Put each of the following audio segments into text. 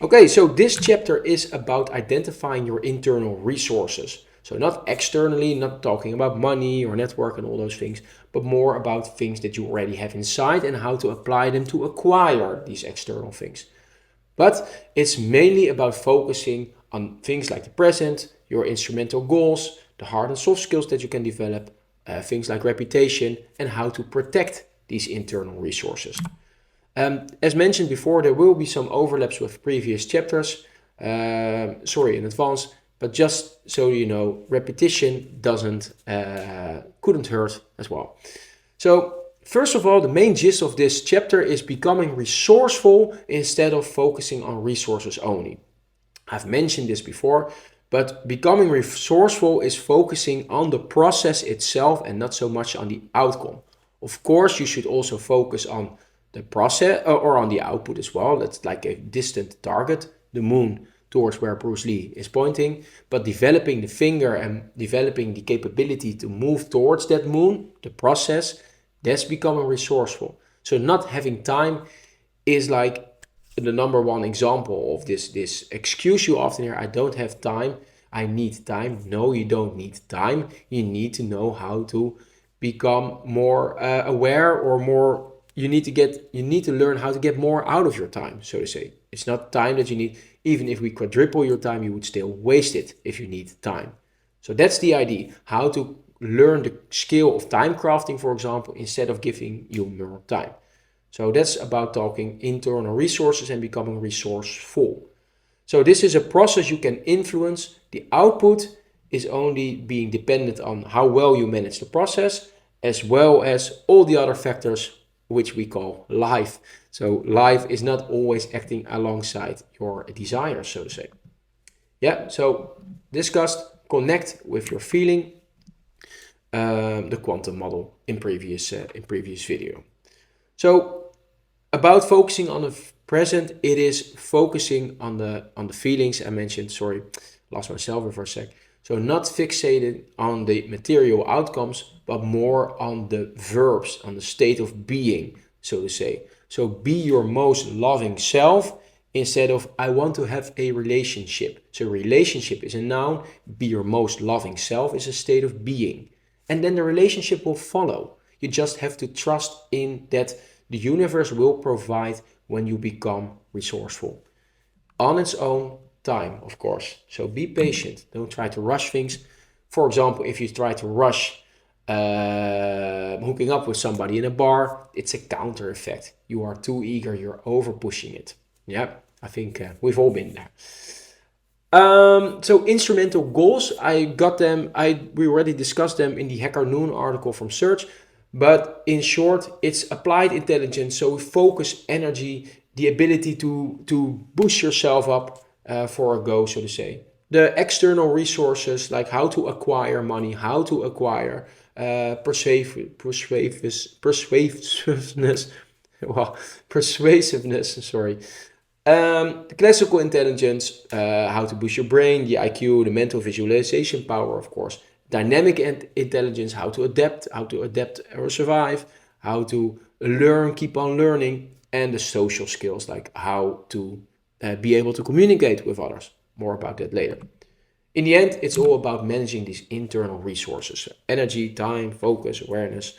Okay, so this chapter is about identifying your internal resources. So not externally, not talking about money or network and all those things, but more about things that you already have inside and how to apply them to acquire these external things. But it's mainly about focusing on things like the present, your instrumental goals, the hard and soft skills that you can develop, things like reputation, and how to protect these internal resources. As mentioned before, there will be some overlaps with previous chapters. Sorry in advance, but just so you know, repetition couldn't hurt as well. So first of all, the main gist of this chapter is becoming resourceful instead of focusing on resources only. I've mentioned this before, but becoming resourceful is focusing on the process itself and not so much on the outcome. Of course, you should also focus on the process or on the output as well. That's like a distant target, the moon towards where Bruce Lee is pointing, but developing the finger and developing the capability to move towards that moon, the process, that's becoming resourceful. So not having time is like the number one example of this excuse you often hear: I don't have time, I need time. No, you don't need time. You need to know how to become more aware, or more, you need to learn how to get more out of your time, so to say. It's not time that you need. Even if we quadruple your time, you would still waste it if you need time. So that's the idea, how to learn the skill of time crafting, for example, instead of giving you more time. So that's about talking internal resources and becoming resourceful. So this is a process you can influence. The output is only being dependent on how well you manage the process, as well as all the other factors which we call life. So life is not always acting alongside your desires, so to say. Yeah, so discussed connect with your feeling, the quantum model in previous video. So about focusing on the present, it is focusing on the feelings I mentioned. Sorry, lost myself for a sec. So not fixated on the material outcomes, but more on the verbs, on the state of being, so to say. So be your most loving self instead of I want to have a relationship. So relationship is a noun, be your most loving self is a state of being. And then the relationship will follow. You just have to trust in that the universe will provide when you become resourceful. On its own time, of course. So be patient. Don't try to rush things. For example, if you try to rush hooking up with somebody in a bar, it's a counter effect. You are too eager, you're over pushing it. Yeah, I think we've all been there. So instrumental goals, I got them. We already discussed them in the Hacker Noon article from Search. But in short, it's applied intelligence. So focus, energy, the ability to boost yourself up for a go, so to say. The external resources, like how to acquire money, how to acquire persuasiveness, well, persuasiveness, sorry. The classical intelligence, how to boost your brain, the IQ, the mental visualization power, of course. Dynamic intelligence, how to adapt or survive, how to learn, keep on learning, and the social skills, like how to be able to communicate with others. More about that later. In the end, it's all about managing these internal resources: energy, time, focus, awareness,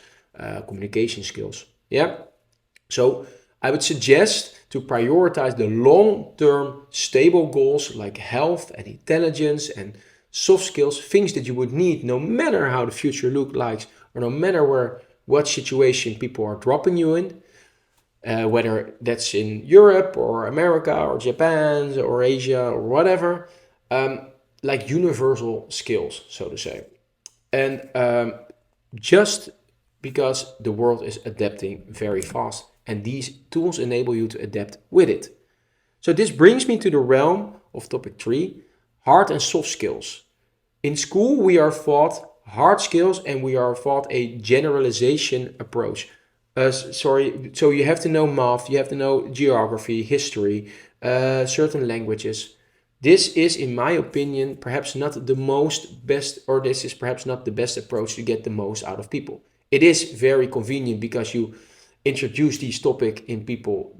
communication skills. Yeah. So I would suggest to prioritize the long-term stable goals like health and intelligence and soft skills, things that you would need no matter how the future looks like, or no matter what situation people are dropping you in, whether that's in Europe or America or Japan or Asia or whatever, like universal skills, so to say. And just because the world is adapting very fast, and these tools enable you to adapt with it. So this brings me to the realm of topic 3, hard and soft skills. In school, we are taught hard skills and we are taught a generalization approach. So you have to know math, you have to know geography, history, certain languages. This is, in my opinion, perhaps not the best, or this is perhaps not the best approach to get the most out of people. It is very convenient because you introduce these topics in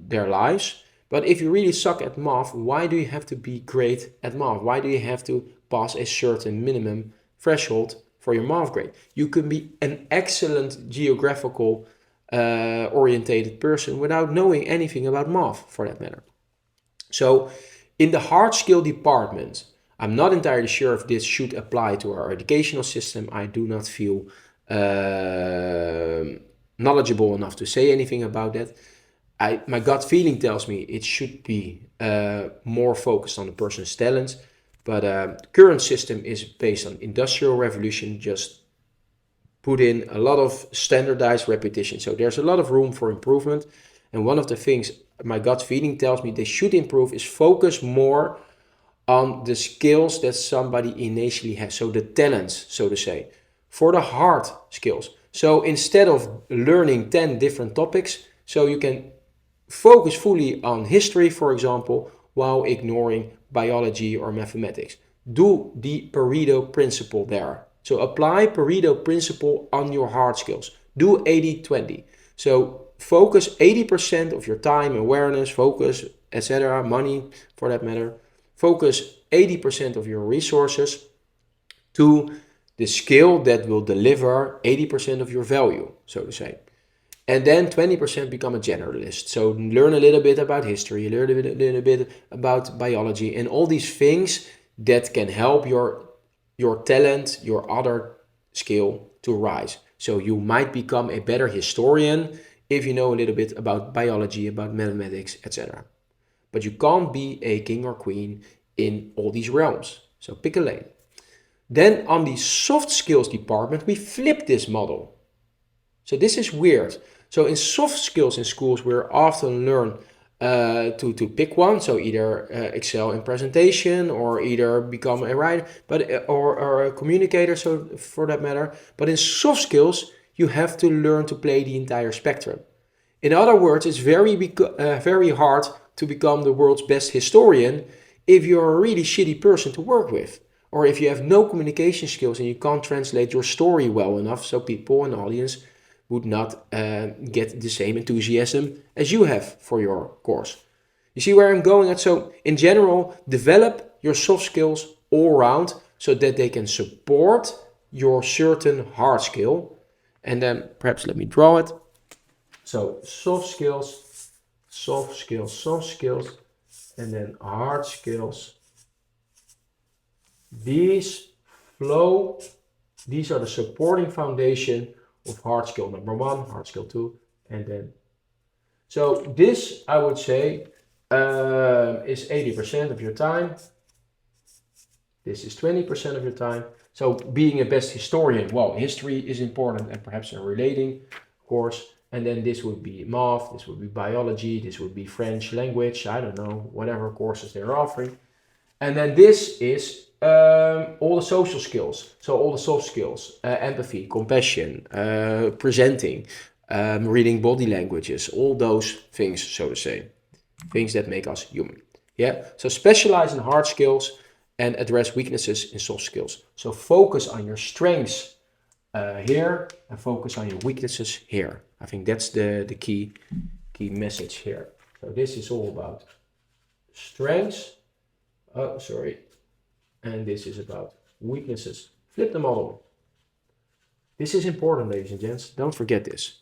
their lives, But if you really suck at math, why do you have to be great at math? Why do you have to pass a certain minimum threshold for your math grade? You can be an excellent geographical orientated person without knowing anything about math, for that matter. So in the hard skill department, I'm not entirely sure if this should apply to our educational system. I do not feel knowledgeable enough to say anything about that. My gut feeling tells me it should be more focused on the person's talents, but current system is based on industrial revolution, just put in a lot of standardized repetition. So there's a lot of room for improvement. And one of the things my gut feeling tells me they should improve is focus more on the skills that somebody innately has. So the talents, so to say, for the hard skills. So instead of learning 10 different topics, so you can focus fully on history, for example, while ignoring biology or mathematics. Do the Pareto principle there. So apply Pareto principle on your hard skills. Do 80-20. So focus 80% of your time, awareness, focus, etc., money for that matter. Focus 80% of your resources to the skill that will deliver 80% of your value, so to say. And then 20% become a generalist. So learn a little bit about history, learn a little bit about biology, and all these things that can help your talent, your other skill to rise. So you might become a better historian if you know a little bit about biology, about mathematics, etc. But you can't be a king or queen in all these realms. So pick a lane. Then on the soft skills department, we flip this model. So this is weird. So in soft skills in schools, we're often learn to pick one. So either excel in presentation or either become a writer, or a communicator, so for that matter. But in soft skills, you have to learn to play the entire spectrum. In other words, it's very hard to become the world's best historian if you're a really shitty person to work with. Or if you have no communication skills and you can't translate your story well enough so people and audience would not get the same enthusiasm as you have for your course. You see where I'm going at? So in general, develop your soft skills all around so that they can support your certain hard skill. And then perhaps let me draw it. So soft skills, soft skills, soft skills, and then hard skills. These flow, these are the supporting foundation of hard skill number 1, hard skill 2, and then. So this, I would say, is 80% of your time. This is 20% of your time. So being a best historian, well, history is important and perhaps a relating course. And then this would be math, this would be biology, this would be French language, I don't know, whatever courses they're offering. And then this is all the social skills. So all the soft skills, empathy, compassion, presenting, reading body languages, all those things, so to say, things that make us human. Yeah. So specialize in hard skills and address weaknesses in soft skills. So focus on your strengths here and focus on your weaknesses here. I think that's the key message here. So this is all about strengths. Oh, sorry. And this is about weaknesses. Flip the model. This is important, ladies and gents. Don't forget this.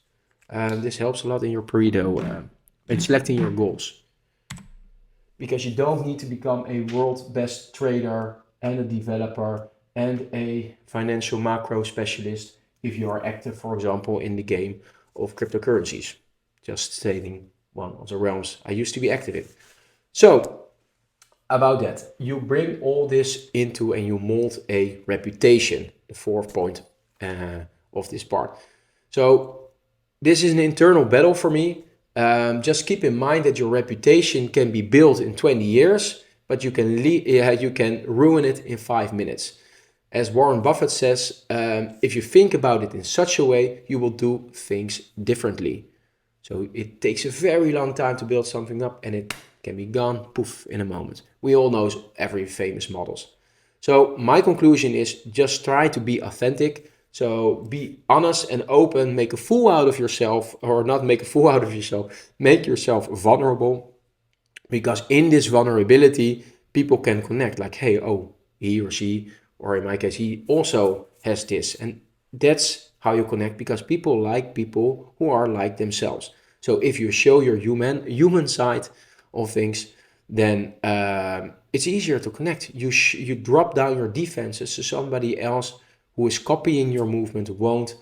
This helps a lot in your Pareto in selecting your goals. Because you don't need to become a world best trader and a developer and a financial macro specialist if you are active, for example, in the game of cryptocurrencies. Just stating one of the realms I used to be active in. So, about that, you bring all this into and you mold a reputation, the fourth point of this part. So, this is an internal battle for me. Just keep in mind that your reputation can be built in 20 years, but you can ruin it in 5 minutes. As Warren Buffett says, if you think about it in such a way, you will do things differently. So it takes a very long time to build something up and it can be gone, poof, in a moment. We all know every famous models. So my conclusion is just try to be authentic. So be honest and open, make a fool out of yourself, or not make a fool out of yourself, make yourself vulnerable. because in this vulnerability, people can connect like, hey, oh, he or she, or in my case, he also has this. And that's how you connect, because people like people who are like themselves. So if you show your human side of things, then it's easier to connect. You drop down your defenses, so somebody else who is copying your movement won't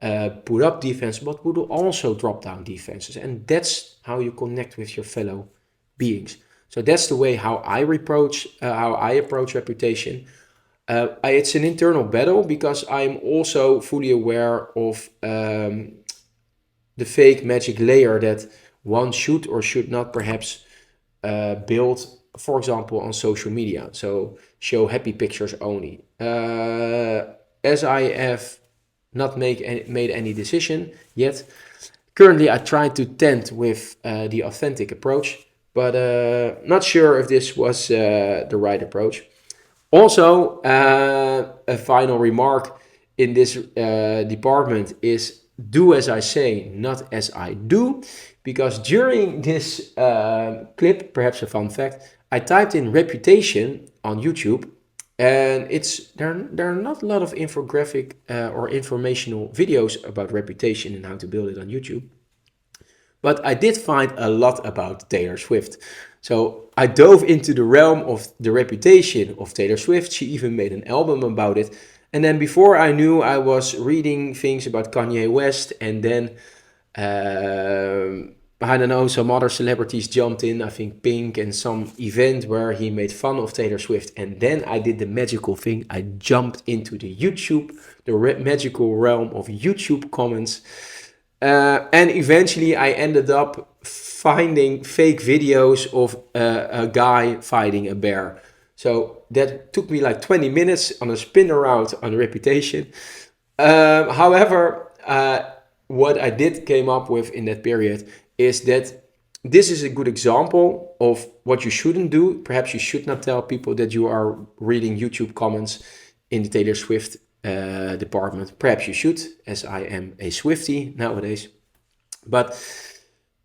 put up defense, but would also drop down defenses. And that's how you connect with your fellow beings. So that's the way how I approach reputation. It's an internal battle, because I'm also fully aware of the fake magic layer that one should or should not perhaps build, for example, on social media. So show happy pictures only. As I have not made any decision yet, currently I try to tend with the authentic approach, but not sure if this was the right approach. Also, a final remark in this department is do as I say, not as I do. Because during this clip, perhaps a fun fact, I typed in reputation on YouTube, and there are not a lot of infographic or informational videos about reputation and how to build it on YouTube. But I did find a lot about Taylor Swift. So I dove into the realm of the reputation of Taylor Swift. She even made an album about it. And then before I knew, I was reading things about Kanye West. And then, I don't know, some other celebrities jumped in. I think Pink, and some event where he made fun of Taylor Swift. And then I did the magical thing. I jumped into the magical realm of YouTube comments. And eventually I ended up finding fake videos of a guy fighting a bear. So that took me like 20 minutes on a spin around on reputation. However, what I did came up with in that period is that this is a good example of what you shouldn't do. Perhaps you should not tell people that you are reading YouTube comments in the Taylor Swift department. Perhaps you should, as I am a Swiftie nowadays. But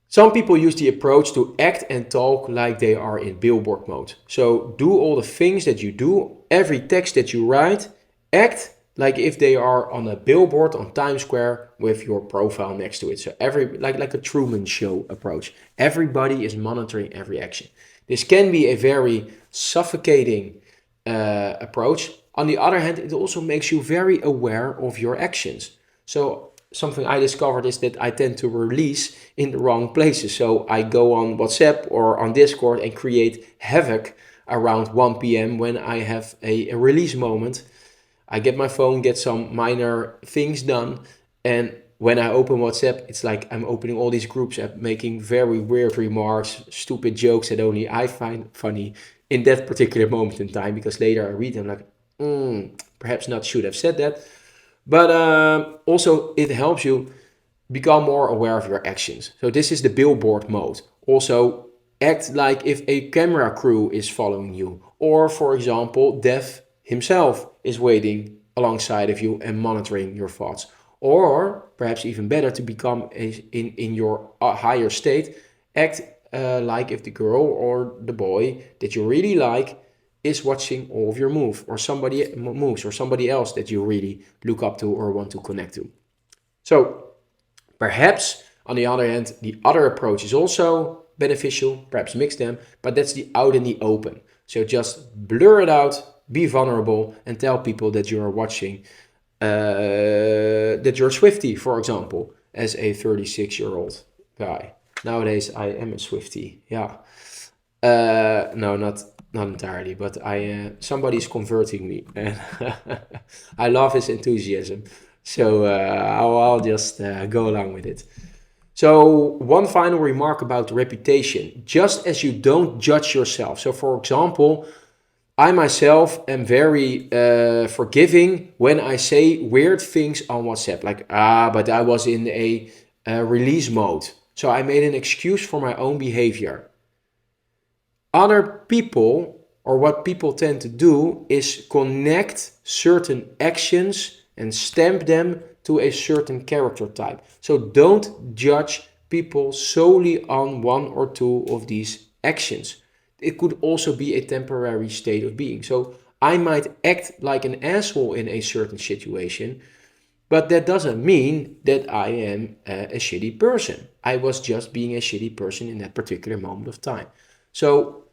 some people use the approach to act and talk like they are in billboard mode. So do all the things that you do, every text that you write, act like if they are on a billboard on Times Square with your profile next to it. So like a Truman Show approach. Everybody is monitoring every action. This can be a very suffocating approach. On the other hand, it also makes you very aware of your actions. So something I discovered is that I tend to release in the wrong places. So I go on WhatsApp or on Discord and create havoc around 1 p.m. when I have a release moment. I get my phone, get some minor things done, and when I open WhatsApp, it's like I'm opening all these groups and making very weird remarks, stupid jokes that only I find funny in that particular moment in time, because later I read them like, perhaps not should have said that. But also it helps you become more aware of your actions. So this is the billboard mode. Also act like if a camera crew is following you, or for example, Dev himself is waiting alongside of you and monitoring your thoughts. Or perhaps even better, to become in your higher state, act like if the girl or the boy that you really like is watching all of your moves, or somebody else that you really look up to or want to connect to. So perhaps on the other hand, the other approach is also beneficial, perhaps mix them, but that's the out in the open. So just blur it out, be vulnerable, and tell people that you are watching, that you're a Swiftie, for example, as a 36-year-old guy. Nowadays, I am a Swiftie, yeah. No, not entirely, but somebody's converting me, and I love his enthusiasm. So I'll just go along with it. So one final remark about reputation, just as you don't judge yourself. So for example, I myself am very forgiving when I say weird things on WhatsApp, like, but I was in a release mode. So I made an excuse for my own behavior. Other people, or what people tend to do, is connect certain actions and stamp them to a certain character type. So don't judge people solely on one or two of these actions. It could also be a temporary state of being. So I might act like an asshole in a certain situation, but that doesn't mean that I am a shitty person. I was just being a shitty person in that particular moment of time. So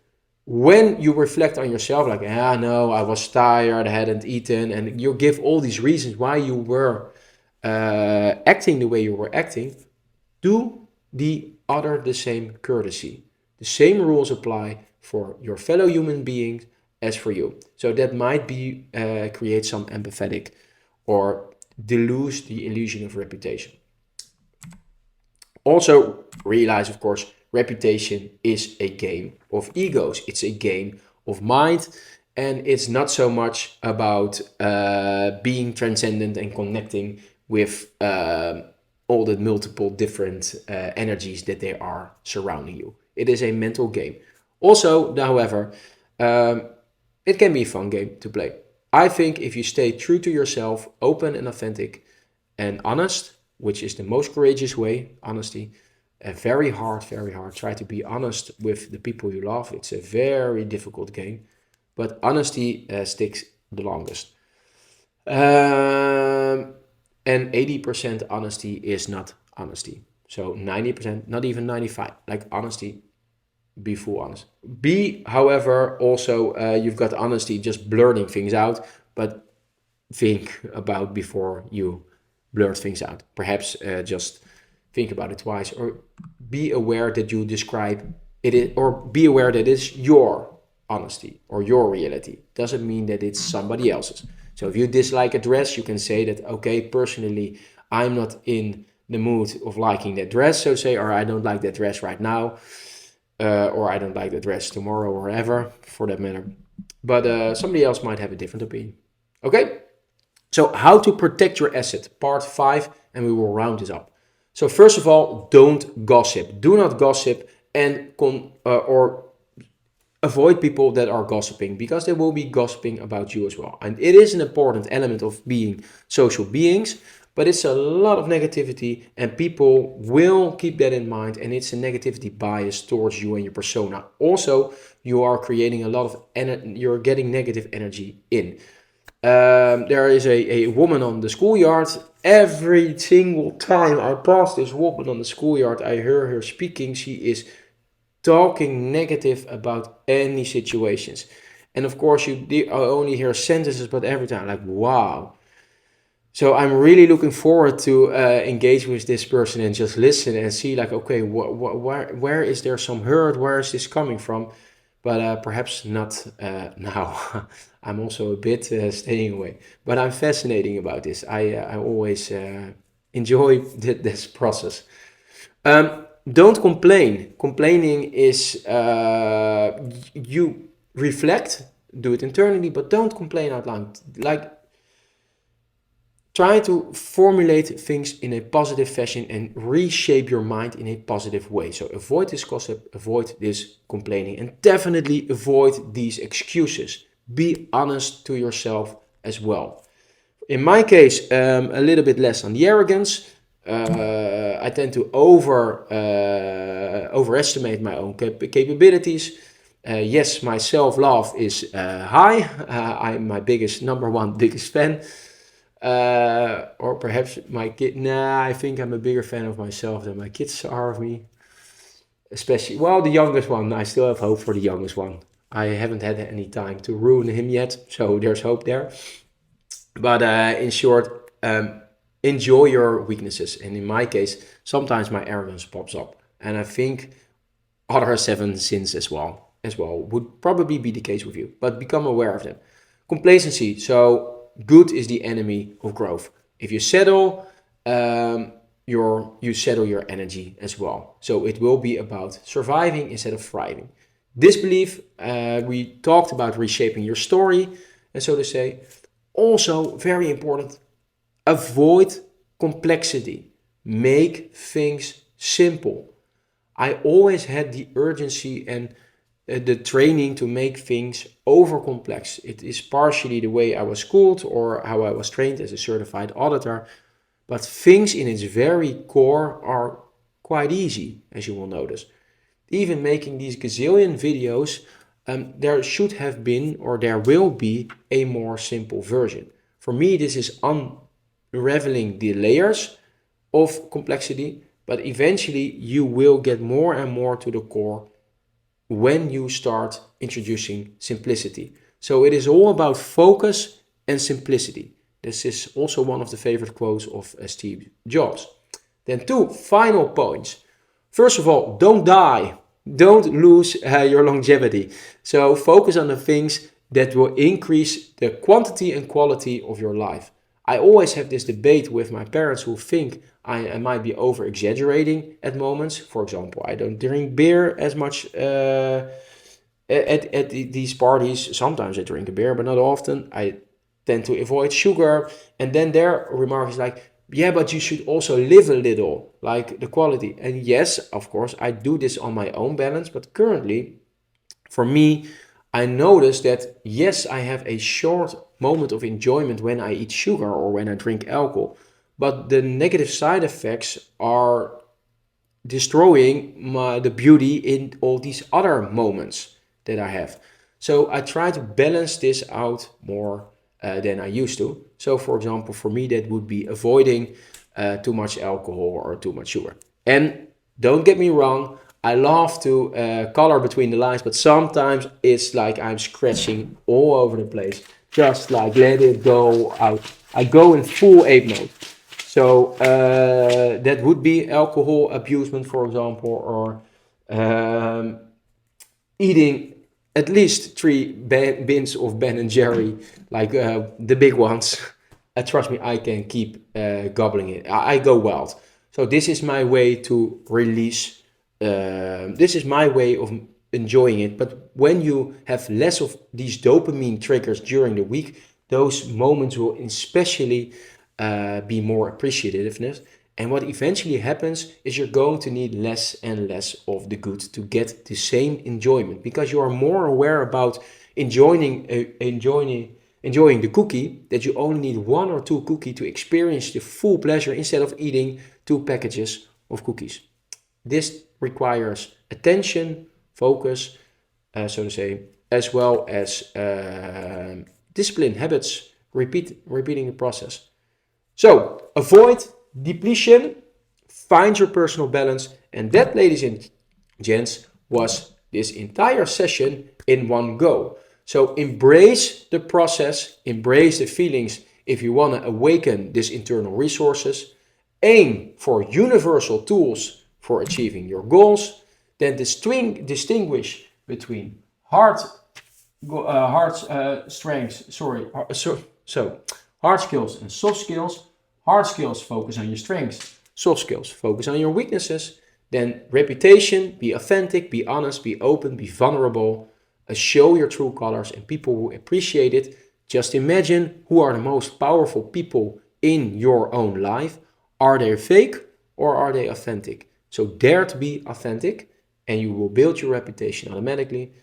when you reflect on yourself, like, no, I was tired, I hadn't eaten, and you give all these reasons why you were acting the way you were acting, do the other the same courtesy. The same rules apply for your fellow human beings as for you. So that might be create some empathetic or delude the illusion of reputation. Also realize, of course, reputation is a game of egos. It's a game of mind, and it's not so much about being transcendent and connecting with all the multiple different energies that they are surrounding you. It is a mental game. Also, however, it can be a fun game to play. I think if you stay true to yourself, open and authentic and honest, which is the most courageous way, honesty, very hard, very hard. Try to be honest with the people you love. It's a very difficult game, but honesty sticks the longest. And 80% honesty is not honesty. So 90%, not even 95, like honesty, be full honest. Be, however, also, you've got honesty, just blurting things out, but think about before you blurt things out. Perhaps just think about it twice, or be aware that you describe it, or be aware that it's your honesty or your reality. Doesn't mean that it's somebody else's. So if you dislike a dress, you can say that, okay, personally, I'm not in the mood of liking that dress, so say, or I don't like that dress right now, or I don't like that dress tomorrow, or ever, for that matter. But somebody else might have a different opinion. Okay? So how to protect your asset, part 5, and we will round this up. So first of all, don't gossip. Do not gossip and or avoid people that are gossiping, because they will be gossiping about you as well. And it is an important element of being social beings, but it's a lot of negativity, and people will keep that in mind, and it's a negativity bias towards you and your persona. Also, you are creating a lot of you're getting negative energy in. There is a woman on the schoolyard. Every single time I pass this woman on the schoolyard, I hear her speaking. She is talking negative about any situations. And of course, you only hear sentences, but every time, like, wow. So I'm really looking forward to engage with this person and just listen and see, like, okay, where is there some hurt? Where is this coming from? But perhaps not now. I'm also a bit staying away. But I'm fascinating about this. I always enjoy this process. Don't complain. Complaining is you reflect, do it internally, but don't complain out loud. Like, try to formulate things in a positive fashion and reshape your mind in a positive way. So avoid this gossip, avoid this complaining, and definitely avoid these excuses. Be honest to yourself as well. In my case, a little bit less on the arrogance. I tend to overestimate my own capabilities. Yes, my self-love is high. I'm my number one biggest fan. Or perhaps my kid. Nah, I think I'm a bigger fan of myself than my kids are of me. Especially, well, the youngest one. I still have hope for the youngest one. I haven't had any time to ruin him yet, so there's hope there. But in short, enjoy your weaknesses. And in my case, sometimes my arrogance pops up, and I think other 7 sins as well would probably be the case with you. But become aware of them. Complacency. So good is the enemy of growth. If you settle, you settle your energy as well. So it will be about surviving instead of thriving. Disbelief, we talked about reshaping your story, and so to say. Also, very important, avoid complexity. Make things simple. I always had the urgency and the training to make things over complex. It is partially the way I was schooled or how I was trained as a certified auditor, but things in its very core are quite easy, as you will notice. even making these gazillion videos, there should have been, or there will be, a more simple version. For me, this is unraveling the layers of complexity, but eventually you will get more and more to the core when you start introducing simplicity. So it is all about focus and simplicity. This is also one of the favorite quotes of Steve Jobs. Then 2 final points. First of all, don't die. Don't lose your longevity. So focus on the things that will increase the quantity and quality of your life. I always have this debate with my parents who think I might be over-exaggerating at moments. For example, I don't drink beer as much at these parties. Sometimes I drink a beer, but not often. I tend to avoid sugar. And then their remark is like, yeah, but you should also live a little, like the quality. And yes, of course, I do this on my own balance. But currently, for me, I notice that, yes, I have a short moment of enjoyment when I eat sugar or when I drink alcohol. But the negative side effects are destroying the beauty in all these other moments that I have. So I try to balance this out more than I used to. So for example, for me, that would be avoiding too much alcohol or too much sugar. And don't get me wrong, I love to color between the lines, but sometimes it's like I'm scratching all over the place. Just like let it go out. I go in full ape mode. So that would be alcohol abusement, for example, or eating at least 3 bins of Ben and Jerry, like the big ones. Trust me, I can keep gobbling it. I go wild. So this is my way to release. This is my way of enjoying it. But when you have less of these dopamine triggers during the week, those moments will especially be more appreciativeness. And what eventually happens is you're going to need less and less of the good to get the same enjoyment, because you are more aware about enjoying the cookie, that you only need 1 or 2 cookies to experience the full pleasure instead of eating 2 packages of cookies. This requires attention, focus, so to say, as well as discipline, habits, repeating the process. So avoid depletion, find your personal balance, and that, ladies and gents, was this entire session in one go. So embrace the process, embrace the feelings if you want to awaken these internal resources, aim for universal tools for achieving your goals, then distinguish between hard skills and soft skills. Hard skills, focus on your strengths. Soft skills, focus on your weaknesses. Then reputation, be authentic, be honest, be open, be vulnerable. Show your true colors and people will appreciate it. Just imagine who are the most powerful people in your own life. Are they fake or are they authentic? So dare to be authentic and you will build your reputation automatically.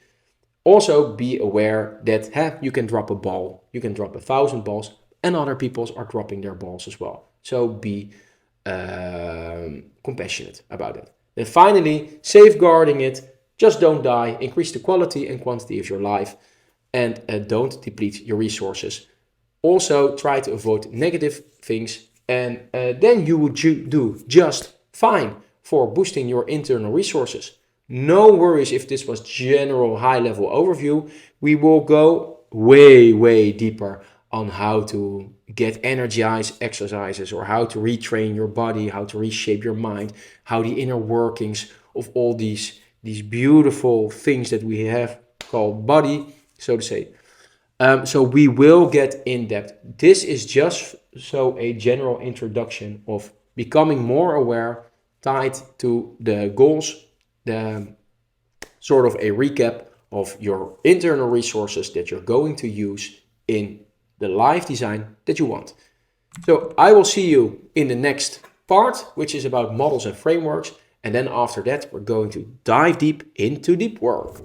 Also be aware that you can drop a ball, you can drop 1,000 balls, and other people are dropping their balls as well. So be compassionate about it. Then finally, safeguarding it. Just don't die. Increase the quality and quantity of your life. And don't deplete your resources. Also, try to avoid negative things. And then you will do just fine for boosting your internal resources. No worries if this was general high-level overview. We will go way, way deeper on how to get energized exercises or how to retrain your body, how to reshape your mind, how the inner workings of all these beautiful things that we have called body, so to say. So we will get in depth. This is just so a general introduction of becoming more aware, tied to the goals, the sort of a recap of your internal resources that you're going to use in the life design that you want. So I will see you in the next part, which is about models and frameworks. And then after that, we're going to dive deep into deep work.